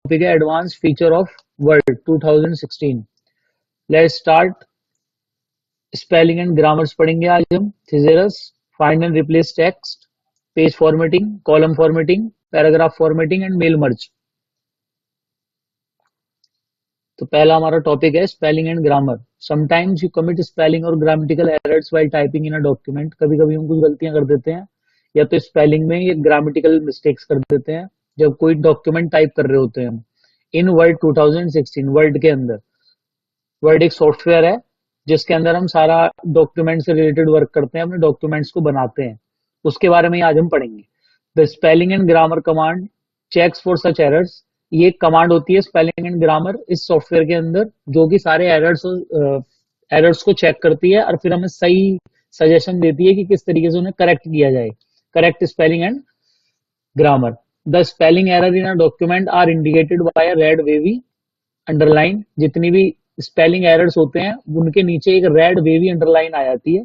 Topic है advance feature of Word 2016। Let's start. Spelling and grammars पढ़ेंगे आज हम। Thesaurus, find and replace text, page formatting, column formatting, paragraph formatting and mail merge. तो पहला हमारा topic है spelling and grammar. Sometimes you commit spelling और grammatical errors while typing in a document. कभी कभी हम कुछ गलतियां कर देते हैं, या तो स्पेलिंग में या ग्रामेटिकल मिस्टेक्स कर देते हैं जब कोई डॉक्यूमेंट टाइप कर रहे होते हैं हम। इन वर्ड 2016, वर्ड के अंदर, वर्ड एक सॉफ्टवेयर है जिसके अंदर हम सारा डॉक्यूमेंट से रिलेटेड वर्क करते हैं, अपने डॉक्यूमेंट्स को बनाते हैं। उसके बारे में आज हम पढ़ेंगे। The spelling and grammar command checks for such errors. ये एक कमांड होती है स्पेलिंग एंड ग्रामर इस सॉफ्टवेयर के अंदर, जो कि सारे एरर्स को चेक करती है और फिर हमें सही सजेशन देती है कि किस तरीके से उन्हें करेक्ट किया जाए। Correct spelling and grammar. The spelling error in a document are indicated by a red wavy underline. जितनी भी स्पेलिंग एरर्स होते हैं उनके नीचे एक रेड वेवी अंडरलाइन आ जाती है,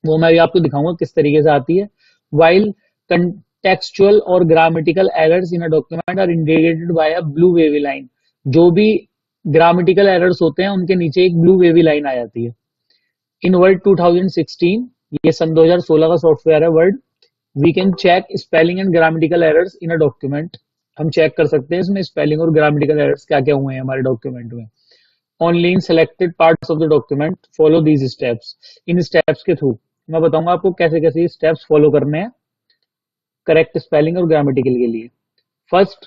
वो मैं भी आपको दिखाऊंगा किस तरीके से आती है। वाइल कंटेक्चुअल और grammatical errors in a document are indicated by a blue wavy line. जो भी ग्रामेटिकल एरर्स होते हैं उनके नीचे एक ब्लू वेवी लाइन आ जाती है। इन वर्ड 2016, ये सन 2016 का सॉफ्टवेयर है Word. We can check spelling and grammatical errors in a document. हम चेक कर सकते हैं इसमें स्पेलिंग और ग्रामेटिकल एरर्स क्या क्या हुए हैं हमारे डॉक्यूमेंट में। Only in selected parts of the document follow these steps. In steps के थ्रू मैं बताऊंगा आपको कैसे कैसे स्टेप्स फॉलो करने हैं करेक्ट स्पेलिंग और ग्रामेटिकल के लिए। फर्स्ट,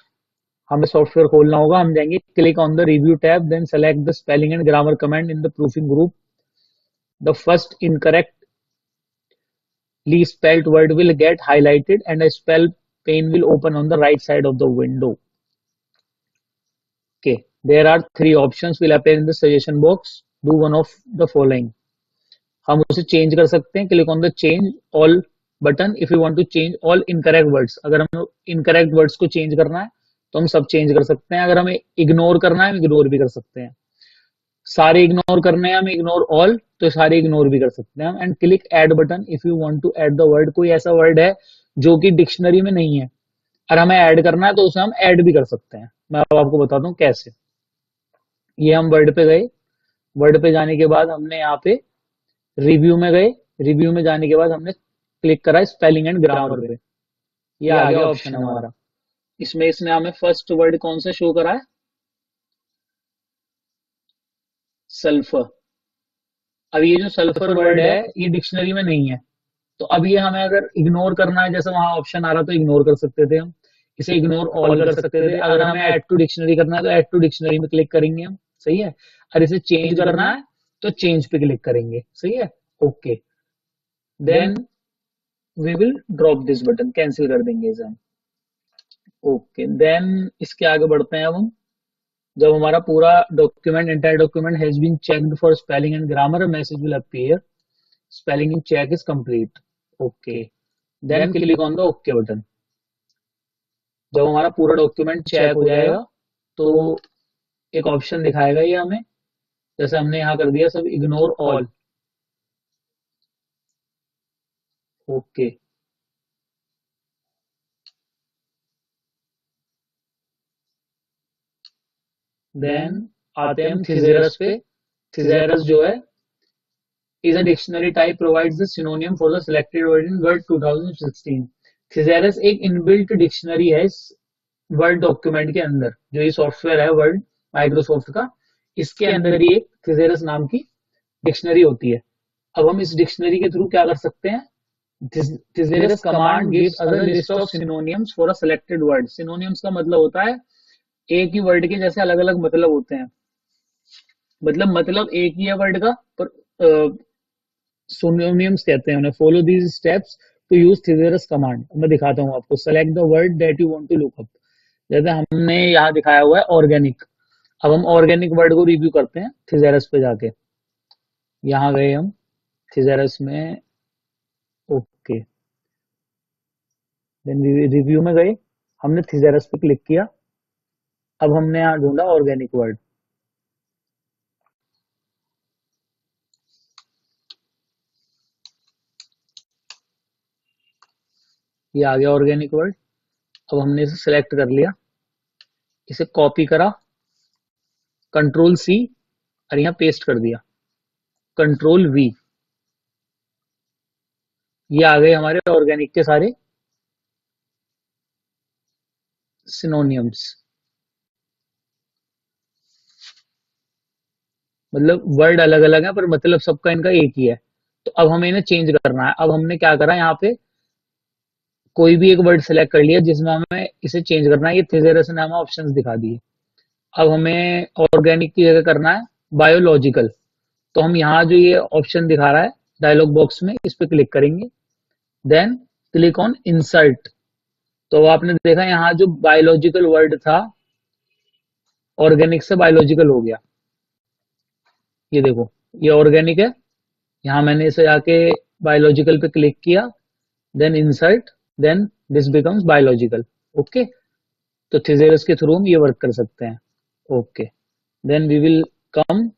हमें सॉफ्टवेयर खोलना होगा। हम जाएंगे click on the review tab, then select the spelling and grammar command in the proofing group. The first incorrectly spelled word will get highlighted and a spell pane will open on the right side of the window. Okay, there are three options will appear in the suggestion box. Do one of the following. हम उसे change कर सकते हैं। Click on the change all button if you want to change all incorrect words. अगर हमें incorrect words को change करना है तो हम सब चेंज कर सकते हैं। अगर हमें इग्नोर करना है हम इग्नोर भी कर सकते हैं। सारे इग्नोर करने हैं हम इग्नोर ऑल, तो सारे इग्नोर भी कर सकते हैं हम। And click add button if you want to add the word. कोई ऐसा वर्ड है जो कि डिक्शनरी में नहीं है और हमें ऐड करना है तो उसे हम ऐड भी कर सकते हैं। मैं अब आपको बताता हूँ कैसे। ये हम वर्ड पे गए, वर्ड पे जाने के बाद हमने यहाँ पे रिव्यू में गए, रिव्यू में जाने के बाद हमने क्लिक करा स्पेलिंग एंड ग्रामर पे। ये आ गया ऑप्शन हमारा। इसमें इसने हमें फर्स्ट वर्ड कौन सा शो करा है? सल्फर। अब ये जो सल्फर वर्ड है ये डिक्शनरी में नहीं है, तो अब ये हमें अगर इग्नोर करना है, जैसे वहां ऑप्शन आ रहा तो इग्नोर कर सकते थे हम, इसे इग्नोर ऑल कर सकते थे। अगर हमें ऐड टू डिक्शनरी करना है तो ऐड टू डिक्शनरी में क्लिक करेंगे हम, सही है। और इसे चेंज करना है तो चेंज पे क्लिक करेंगे, सही है। Okay, then we will drop this button, cancel कर देंगे इसे हम। ओके, देन इसके आगे बढ़ते हैं अब हम। जब हमारा पूरा document, entire document has been checked for spelling and grammar, message will appear spelling check is complete. Okay, then click on the okay button. जब हमारा पूरा डॉक्यूमेंट चेक हो जाएगा तो एक ऑप्शन दिखाएगा ये हमें, जैसे हमने यहाँ कर दिया सब इग्नोर ऑल। ओके, देन आते हैं हम थिसेरस पे। थिसेरस जो है is a dictionary type provides the synonym for the selected word in Word 2016. थिसेरस एक इनबिल्ट डिक्शनरी है इस वर्ड डॉक्यूमेंट के अंदर। जो ये सॉफ्टवेयर है वर्ड माइक्रोसॉफ्ट का, इसके अंदर ही एक थिसेरस नाम की डिक्शनरी होती है। अब हम इस डिक्शनरी के थ्रू क्या कर सकते हैं? Thesaurus command gives us a list of synonyms for a selected word. Synonyms का मतलब होता है एक ही वर्ड के जैसे अलग अलग मतलब होते हैं। मतलब एक ही है वर्ड का, पर सिनोनिम्स कहते हैं उन्हें। Follow these steps to use thesaurus command. मैं दिखाता हूँ आपको। Select the word that you want to look up. जैसे हमने यहाँ दिखाया हुआ है ऑर्गेनिक। अब हम ऑर्गेनिक वर्ड को रिव्यू करते हैं थिसेरस पे जाके। यहाँ गए हम थिसेरस में, ओके, देन रिव्यू में गए, हमने थिसेरस पे क्लिक किया। अब हमने यहाँ ढूंढा ऑर्गेनिक वर्ड। ये आ गया ऑर्गेनिक वर्ड। अब हमने इसे सिलेक्ट कर लिया। इसे कॉपी करा, कंट्रोल सी और यहाँ पेस्ट कर दिया, कंट्रोल वी, ये आ गए हमारे ऑर्गेनिक के सारे सिनोनियम्स। मतलब वर्ड अलग अलग है पर मतलब सबका इनका एक ही है। तो अब हमें इन्हें चेंज करना है। अब हमने क्या करा, यहाँ पे कोई भी एक वर्ड सेलेक्ट कर लिया जिसमें हमें इसे चेंज करना है। ये थिजेरस ने हमें ऑप्शंस दिखा दिए। अब हमें ऑर्गेनिक की जगह करना है बायोलॉजिकल। तो हम यहाँ जो ये ऑप्शन दिखा रहा है डायलॉग बॉक्स में, इस पे क्लिक करेंगे, देन क्लिक ऑन इंसर्ट। तो आपने देखा यहाँ जो बायोलॉजिकल वर्ड था ऑर्गेनिक से बायोलॉजिकल हो गया। ये देखो, ये ऑर्गेनिक है, यहाँ मैंने इसे आके बायोलॉजिकल पे क्लिक किया, then insert, then this becomes biological. Okay, तो थिजेरस के थ्रू हम ये वर्क कर सकते हैं। Okay, then we will come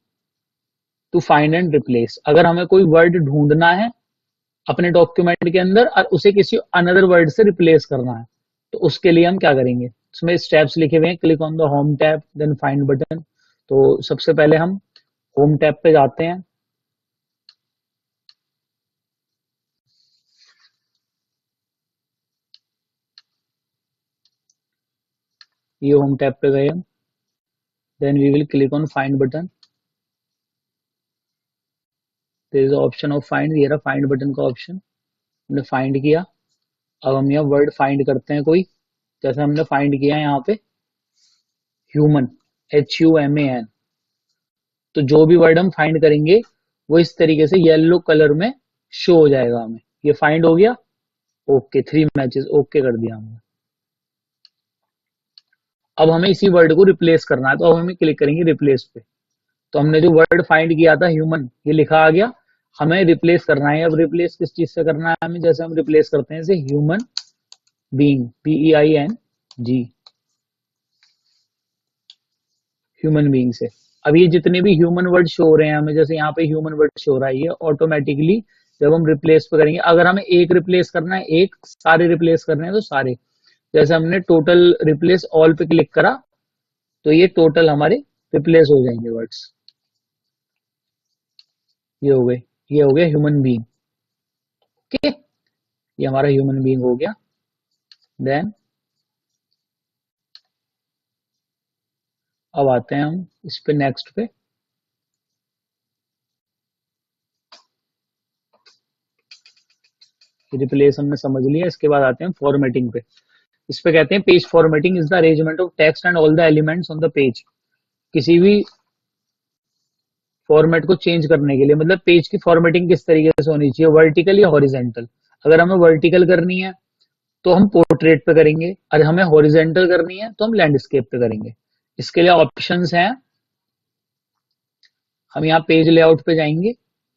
to find and replace. अगर हमें कोई वर्ड ढूंढना है अपने डॉक्यूमेंट के अंदर और उसे किसी अनदर वर्ड से रिप्लेस करना है, तो उसके लिए हम क्या करेंगे, उसमें स्टेप्स लिखे हुए हैं। Click on the home tab, then find button. तो सबसे पहले हम होम टैब पे जाते हैं। ये होम टैब पे गए हम, then we will click on find button. There is option of find, ये रहा फाइंड बटन का ऑप्शन, हमने फाइंड किया। अब हम यहाँ वर्ड फाइंड करते हैं कोई, जैसे हमने फाइंड किया है यहाँ पे ह्यूमन, HUMAN। तो जो भी वर्ड हम फाइंड करेंगे वो इस तरीके से येलो कलर में शो हो जाएगा हमें। ये फाइंड हो गया। ओके, 3 मैचेस, ओके कर दिया हमने। अब हमें इसी वर्ड को रिप्लेस करना है, तो अब हमें क्लिक करेंगे रिप्लेस पे। तो हमने जो वर्ड फाइंड किया था ह्यूमन, ये लिखा आ गया, हमें रिप्लेस करना है। अब रिप्लेस किस चीज से करना है हमें, जैसे हम रिप्लेस करते हैं जैसे human being, BEING, human being से। अब ये जितने भी ह्यूमन वर्ड शो हो रहे हैं हमें, जैसे यहाँ पे ह्यूमन वर्ड शो हो रहा है, ये ऑटोमेटिकली जब हम रिप्लेस पे करेंगे, अगर हमें एक रिप्लेस करना है एक, सारे रिप्लेस करने हैं तो सारे। जैसे हमने टोटल रिप्लेस ऑल पे क्लिक करा, तो ये टोटल हमारे रिप्लेस हो जाएंगे वर्ड्स। ये हो गए, ये हो गया ह्यूमन बीइंग। ओके, ये हमारा ह्यूमन बीइंग हो गया। देन अब आते हैं हम इस पे नेक्स्ट पे। रिप्लेस हमने समझ लिया, इसके बाद आते हैं फॉर्मेटिंग पे। इस पे कहते हैं page formatting is the arrangement of text and all the elements on the page. किसी भी फॉर्मेट को चेंज करने के लिए, मतलब पेज की फॉर्मेटिंग किस तरीके से होनी चाहिए, वर्टिकल या हॉरिजेंटल। अगर हमें वर्टिकल करनी है तो हम पोर्ट्रेट पे करेंगे, और हमें हॉरिजेंटल करनी है तो हम लैंडस्केप पे करेंगे। इसके लिए ऑप्शंस हैं। हम यहाँ पेज लेआउट पे जाएंगे,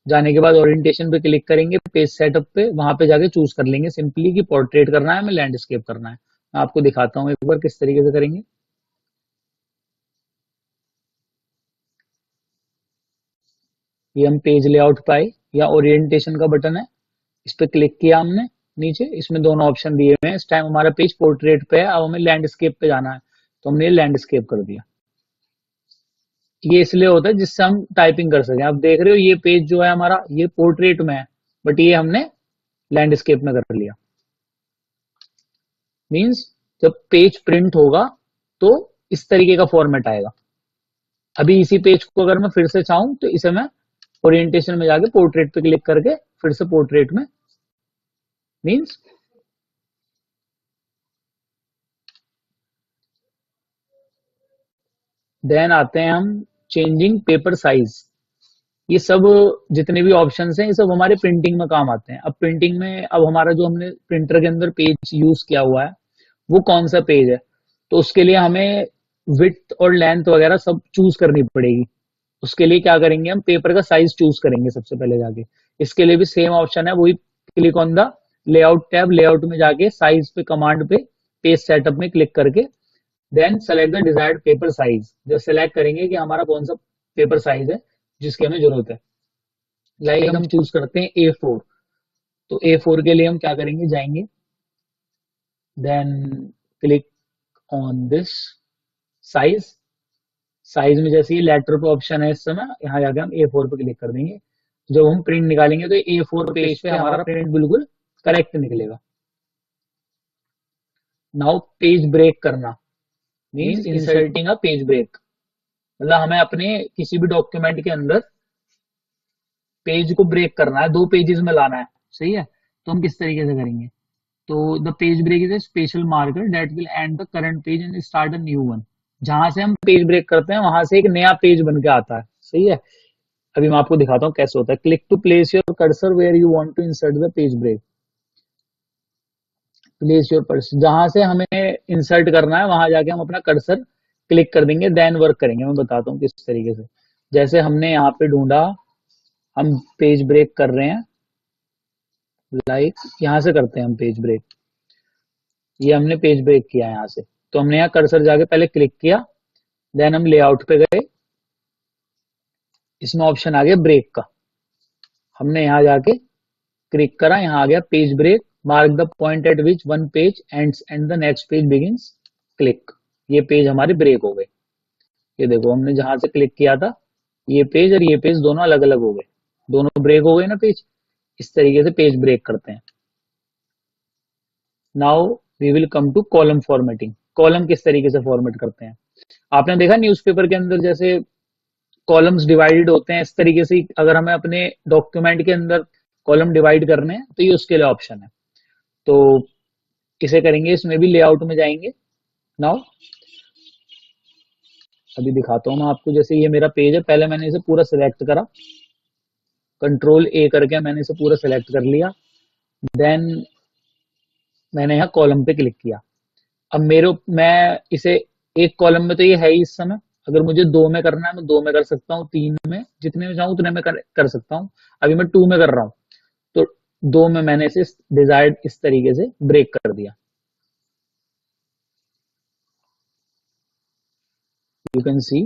जाने के बाद ओरिएंटेशन पे क्लिक करेंगे, पेज सेटअप पे, वहां पे जाके चूज कर लेंगे सिंपली कि पोर्ट्रेट करना है हमें, लैंडस्केप करना है। मैं आपको दिखाता हूँ एक बार किस तरीके से करेंगे। ये हम पेज लेआउट पे आए, या ओरिएंटेशन का बटन है, इस पे क्लिक किया हमने। नीचे इसमें दोनों ऑप्शन दिए हुए हैं। इस टाइम हमारा पेज पोर्ट्रेट पे है, अब हमें लैंडस्केप पे जाना है, तो हमने लैंडस्केप कर दिया। ये इसलिए होता है जिससे हम टाइपिंग कर सकें। आप देख रहे हो ये पेज जो है हमारा, ये पोर्ट्रेट में है, बट ये हमने लैंडस्केप में कर लिया। मींस जब पेज प्रिंट होगा तो इस तरीके का फॉर्मेट आएगा। अभी इसी पेज को अगर मैं फिर से चाहूं तो इसे मैं ओरिएंटेशन में जाके पोर्ट्रेट पे क्लिक करके फिर से पोर्ट्रेट में, मींस देन आते हैं हम चेंजिंग पेपर साइज। ये सब जितने भी ऑप्शंस हैं ये सब हमारे प्रिंटिंग में काम आते हैं। अब प्रिंटिंग में, अब हमारा जो हमने प्रिंटर के अंदर पेज यूज किया हुआ है वो कौन सा पेज है, तो उसके लिए हमें विड्थ और लेंथ वगैरह सब चूज करनी पड़ेगी। उसके लिए क्या करेंगे, हम पेपर का साइज चूज करेंगे सबसे पहले जाके। इसके लिए भी सेम ऑप्शन है, वही click on the layout tab, layout में जाके साइज पे कमांड पे पेज सेटअप में क्लिक करके then select the desired paper size. जब सेलेक्ट करेंगे कि हमारा कौन सा पेपर साइज है जिसकी हमें जरूरत है, लाइक हम चूज करते हैं A4। तो A4 के लिए हम क्या करेंगे, जाएंगे, then click on this, size, size में जैसे ये लेटर पे ऑप्शन है इस समय, यहाँ जाके हम A4 पे क्लिक कर देंगे। जब हम प्रिंट निकालेंगे तो A4 पेज पे हमारा प्रिंट बिल्कुल करेक्ट निकलेगा। नाउ पेज ब्रेक करना means inserting a page break, मतलब हमें अपने किसी भी डॉक्यूमेंट के अंदर पेज को ब्रेक करना है, 2 पेजेस में लाना है, सही है। तो हम किस तरीके से करेंगे, तो the page break is a special marker that will end the current page and start a new one. जहां से हम पेज ब्रेक करते हैं वहां से एक नया पेज बन के आता है, सही है। अभी मैं आपको दिखाता हूँ कैसे होता है। Click to place your cursor where you want to insert the page break. Place your cursor, जहां से हमें इंसर्ट करना है वहां जाके हम अपना कर्सर क्लिक कर देंगे, देन वर्क करेंगे। मैं बताता हूँ किस तरीके से। जैसे हमने यहाँ पे ढूंढा, हम पेज ब्रेक कर रहे हैं, लाइक यहाँ से करते हैं हम पेज ब्रेक। ये हमने पेज ब्रेक किया यहाँ से, तो हमने यहाँ कर्सर जाके पहले क्लिक किया, देन हम लेआउट पे गए, इसमें ऑप्शन आ गया ब्रेक का, हमने यहाँ जाके क्लिक करा, यहाँ आ गया page break, mark the point at which one page ends and the next page begins, click. ये पेज हमारे ब्रेक हो गए। ये देखो हमने जहां से क्लिक किया था, ये पेज और ये पेज दोनों अलग अलग हो गए, दोनों ब्रेक हो गए ना पेज। इस तरीके से पेज ब्रेक करते हैं। Now we will come to column formatting. Column किस तरीके से फॉर्मेट करते हैं, आपने देखा न्यूज़पेपर के अंदर जैसे कॉलम्स डिवाइडेड होते हैं, इस तरीके से अगर हमें अपने डॉक्यूमेंट के अंदर कॉलम डिवाइड करने हैं तो ये उसके लिए ऑप्शन है। तो इसे करेंगे, इसमें भी लेआउट में जाएंगे। नाउ अभी दिखाता हूँ मैं आपको। जैसे ये मेरा पेज है, पहले मैंने इसे पूरा सिलेक्ट करा, कंट्रोल A करके मैंने इसे पूरा सिलेक्ट कर लिया, देन मैंने यहाँ कॉलम पे क्लिक किया। अब मैं इसे एक कॉलम में तो ये है ही इस समय, अगर मुझे 2 में करना है मैं 2 में कर सकता हूँ, 3 में, जितने में चाहूँ उतने में कर सकता हूँ। अभी मैं 2 में कर रहा हूँ, तो 2 में मैंने इसे डिजायर्ड इस तरीके से ब्रेक कर दिया। यू कैन सी,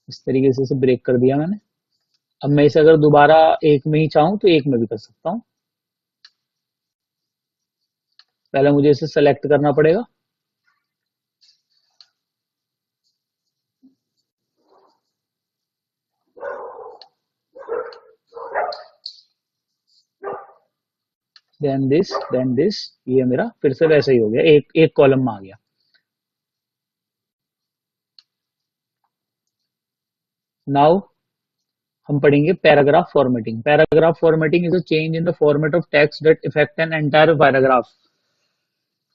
इस तरीके से इसे ब्रेक कर दिया मैंने। अब मैं इसे अगर दोबारा एक में ही चाहूँ तो एक में भी कर सकता हूँ। पहले मुझे इसे सेलेक्ट करना पड़ेगा, देन दिस, ये मेरा फिर से वैसे ही हो गया, एक एक कॉलम में आ गया। नाउ हम पढ़ेंगे paragraph formatting. Paragraph formatting is a change in the format of text that effect an entire paragraph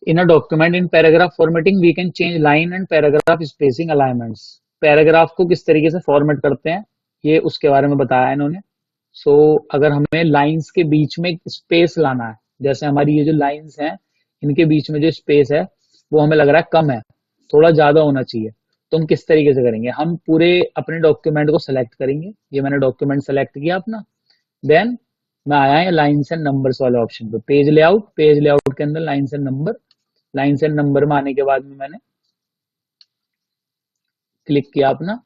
in a document. In paragraph formatting we can change line and paragraph spacing alignments. Paragraph को किस तरीके से format करते हैं ये उसके बारे में बताया इन्होंने। अगर हमें लाइंस के बीच में स्पेस लाना है, जैसे हमारी ये जो लाइंस हैं इनके बीच में जो स्पेस है वो हमें लग रहा है कम है, थोड़ा ज्यादा होना चाहिए, तो हम किस तरीके से करेंगे, हम पूरे अपने डॉक्यूमेंट को सेलेक्ट करेंगे। ये मैंने डॉक्यूमेंट सेलेक्ट किया अपना, देन मैं आया है लाइन्स एंड नंबर्स वाले ऑप्शन पे, पेज लेआउट, पेज लेआउट के अंदर lines and number, lines and number में आने के बाद में मैंने क्लिक किया अपना।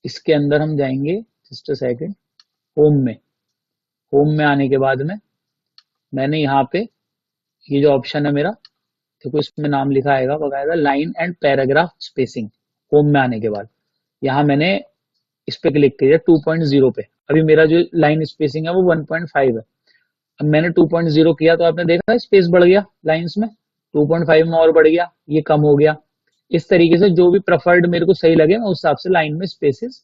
इसके अंदर हम जाएंगे, जस्ट अ सेकंड, होम में। होम में आने के बाद में मैंने यहाँ पे ये जो ऑप्शन है मेरा, देखो इसमें नाम लिखा आएगा बकायदा, line and paragraph spacing. Home में आने के बाद यहाँ मैंने इस पे क्लिक किया 2.0 पे। अभी मेरा जो लाइन स्पेसिंग है वो 1.5 है। अब मैंने 2.0 किया तो आपने देखा स्पेस बढ़ गया लाइंस में, 2.5 में और बढ़ गया, ये कम हो गया। इस तरीके से जो भी प्रेफर्ड मेरे को सही लगे मैं उस हिसाब से लाइन में स्पेसेस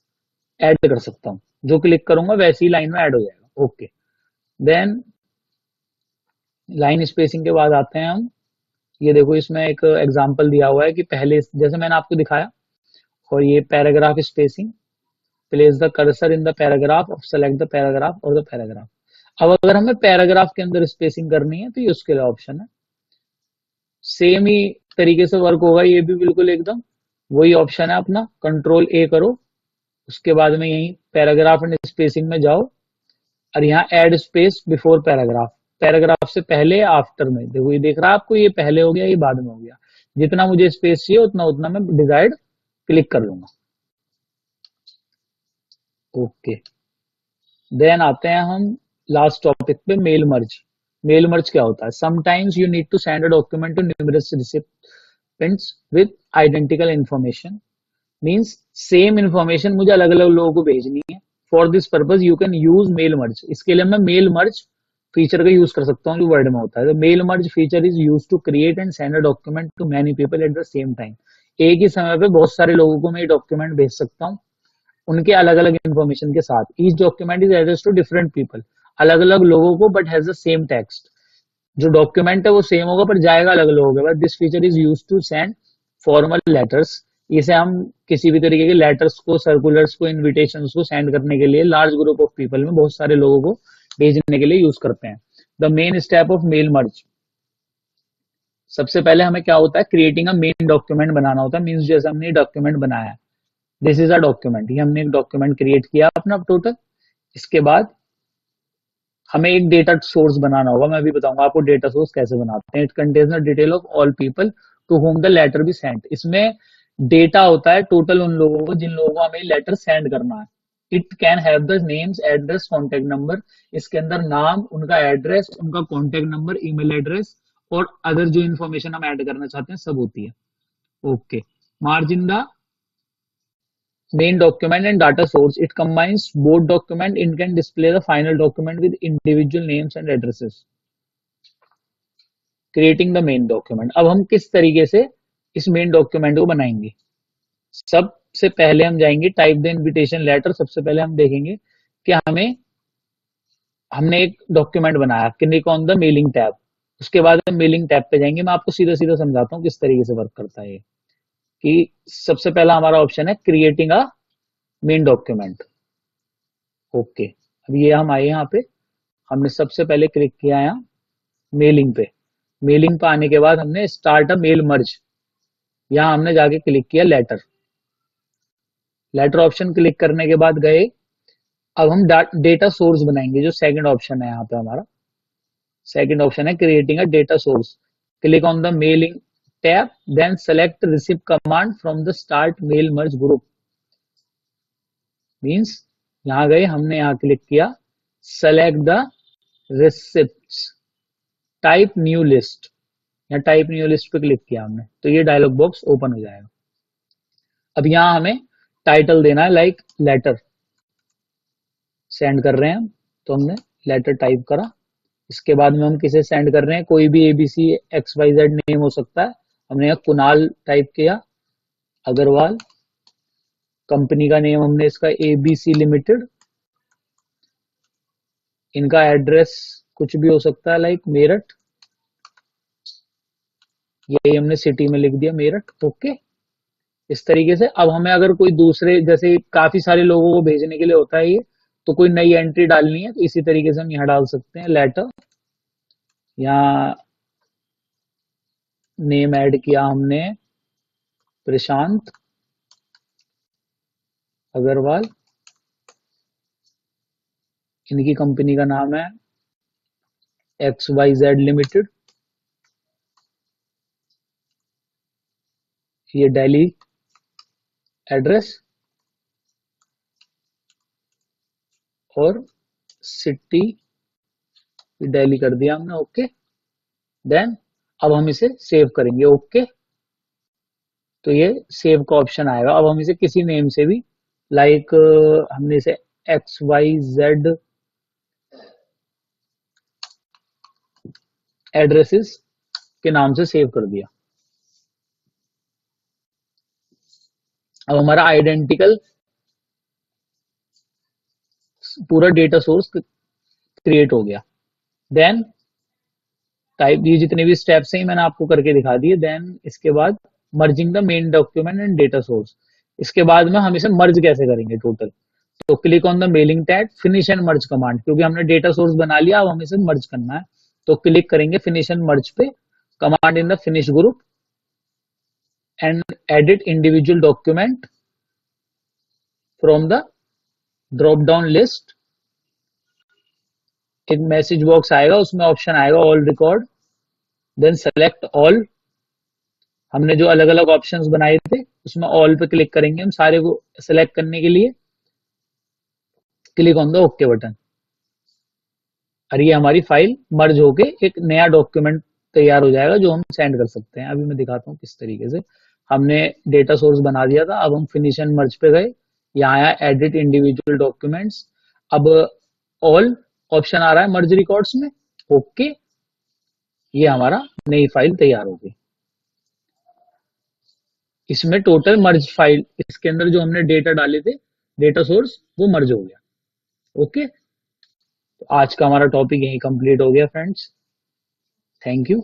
ऐड कर सकता हूँ। जो क्लिक करूंगा वैसे ही लाइन में ऐड हो जाएगा। ओके, देन लाइन स्पेसिंग के बाद आते हैं हम, ये देखो इसमें एक एग्जांपल दिया हुआ है कि पहले जैसे मैंने आपको दिखाया, और ये paragraph spacing, place the cursor in the paragraph और सेलेक्ट द पैराग्राफ और द पैराग्राफ। अब अगर हमें पैराग्राफ के अंदर स्पेसिंग करनी है तो ये उसके लिए ऑप्शन है, सेम ही तरीके से वर्क होगा, ये भी बिल्कुल एकदम वही ऑप्शन है अपना, कंट्रोल A करो, उसके बाद में यही पैराग्राफ एंड स्पेसिंग में जाओ, और यहाँ add space before paragraph, paragraph से पहले आफ्टर में, देखो ये देख रहा है आपको, ये पहले हो गया ये बाद में हो गया। जितना मुझे स्पेस चाहिए उतना उतना मैं डिजायर्ड क्लिक कर लूंगा। ओके, देन आते हैं हम लास्ट टॉपिक पे, मेल मर्ज। मेल मर्ज क्या होता है, sometimes you need to send a document to numerous with identical information means same information मुझे अलग अलग लोगों को भेजनी है. For this purpose you can use mail merge. इसके लिए मैं मेल मर्ज फीचर का यूज कर सकता हूँ जो वर्ड में होता है. Mail merge feature is use to create and send a document to many people at the same time. एक ही समय पे बहुत सारे लोगों को मैं ये डॉक्यूमेंट भेज सकता हूँ उनके अलग अलग इंफॉर्मेशन के साथ. Each document is address to different people. अलग अलग लोगों को but has the same text. जो डॉक्यूमेंट है वो सेम होगा पर जाएगा अलग लोगों के पास. This feature is use to send formal letters. इसे हम किसी भी तरीके के लेटर्स को, सर्कुलर्स को, इन्विटेशंस को सेंड करने के लिए लार्ज ग्रुप ऑफ पीपल में बहुत सारे लोगों को भेजने के लिए यूज करते हैं. The main step of mail merge. सबसे पहले हमें क्या होता है, क्रिएटिंग अ मेन डॉक्यूमेंट बनाना होता है. मीन्स जैसे हमने डॉक्यूमेंट बनाया है, दिस इज अ डॉक्यूमेंट. ये हमने एक डॉक्यूमेंट क्रिएट किया अपना टोटल. इसके बाद हमें एक डेटा सोर्स बनाना होगा. मैं अभी बताऊंगा आपको डेटा सोर्स कैसे बनाते हैं. It contains the detail of all people to home the letter be sent. इसमें डेटा होता है टोटल उन लोगों को जिन लोगों को हमें लेटर सेंड करना है. It can have the names, address, contact number. इसके अंदर नाम, उनका एड्रेस, उनका कॉन्टेक्ट नंबर, ईमेल एड्रेस और अदर जो इन्फॉर्मेशन हम ऐड करना चाहते हैं सब होती है. Okay. Margin the main document and data source. It combines both document. It can display the final document with individual names and addresses. Creating the main document. अब हम किस तरीके से इस मेन डॉक्यूमेंट को बनाएंगे. सबसे पहले हम जाएंगे टाइप द इनविटेशन लेटर. सबसे पहले हम देखेंगे कि हमने एक डॉक्यूमेंट बनाया. Click on the mailing tab. उसके बाद हम मेलिंग टैब पे जाएंगे. मैं आपको सीधा सीधा समझाता हूँ किस तरीके से वर्क करता है ये. कि सबसे पहला हमारा ऑप्शन है creating a main document. Okay. अब ये हम आए यहाँ पे. हमने सबसे पहले क्लिक किया यहाँ मेलिंग पे. मेलिंग पे आने के बाद हमने स्टार्ट अ मेल मर्ज. यहाँ हमने जाके क्लिक किया लेटर. लेटर ऑप्शन क्लिक करने के बाद गए. अब हम डेटा सोर्स बनाएंगे. जो सेकंड ऑप्शन है यहाँ पे हमारा सेकंड ऑप्शन है creating a data source. Click on the mailing tab, then select receive command from the start mail merge group. Means यहां गए, हमने यहां क्लिक किया select the receipts, type new list. या टाइप न्यू लिस्ट पे click किया हमने तो ये डायलॉग बॉक्स ओपन हो जाएगा. अब यहां हमें टाइटल देना है लाइक लेटर सेंड कर रहे हैं तो हमने लेटर टाइप करा. इसके बाद में हम किसे सेंड कर रहे हैं, कोई भी A B C X Y Z name हो सकता है. हमने यहाँ कुणाल टाइप किया, अग्रवाल. कंपनी का नेम हमने इसका एबीसी लिमिटेड. इनका एड्रेस कुछ भी हो सकता है लाइक मेरठ. यही हमने सिटी में लिख दिया मेरठ. ओके. इस तरीके से अब हमें अगर कोई दूसरे जैसे काफी सारे लोगों को भेजने के लिए होता है ये, तो कोई नई एंट्री डालनी है तो इसी तरीके से हम यहाँ डाल सकते हैं लेटर. यहाँ नेम ऐड किया हमने प्रशांत अग्रवाल. इनकी कंपनी का नाम है एक्स वाई जेड लिमिटेड. ये दिल्ली एड्रेस और सिटी दिल्ली कर दिया हमने. ओके. देन अब हम इसे सेव करेंगे. ओके. तो ये सेव का ऑप्शन आएगा. अब हम इसे किसी नेम से भी लाइक हमने इसे एक्स वाई जेड एड्रेसेस के नाम से सेव कर दिया. अब हमारा आइडेंटिकल पूरा डेटा सोर्स क्रिएट हो गया. देन टाइप ये जितने भी स्टेप्स हैं मैंने आपको करके दिखा दिए. देन इसके बाद merging the main document and data source. इसके बाद में हम इसे मर्ज कैसे करेंगे टोटल. तो click on the mailing tag, finish and merge command. क्योंकि हमने डेटा सोर्स बना लिया अब हम इसे मर्ज करना है तो क्लिक करेंगे फिनिश एंड मर्ज पे. Command in the finish group and edit individual document from the drop down list. एक मैसेज बॉक्स आएगा, उसमें ऑप्शन आएगा all record. Then select all. हमने जो अलग अलग ऑप्शंस बनाए थे उसमें ऑल पे क्लिक करेंगे हम सारे को सेलेक्ट करने के लिए. Click on the okay button. और ये हमारी फाइल मर्ज होके एक नया डॉक्यूमेंट तैयार हो जाएगा जो हम सेंड कर सकते हैं। अभी मैं दिखाता हूँ किस तरीके से। हमने डेटा सोर्स बना दिया था, अब हम फिनिश एंड मर्ज पे गए, यहाँ आया एडिट इंडिविजुअल डॉक्यूमेंट्स। अब ऑल ऑप्शन आ रहा है मर्ज रिकॉर्ड्स में। ओके, ये हमारा नई फाइल तैयार हो गई। इसमें टोटल मर्ज फाइल, इसके अंदर जो हमने डेटा डाले थे डेटा सोर्स, वो मर्ज हो गया। ओके, तो आज का हमारा टॉपिक यही कंप्लीट हो गया फ्रेंड्स। Thank you.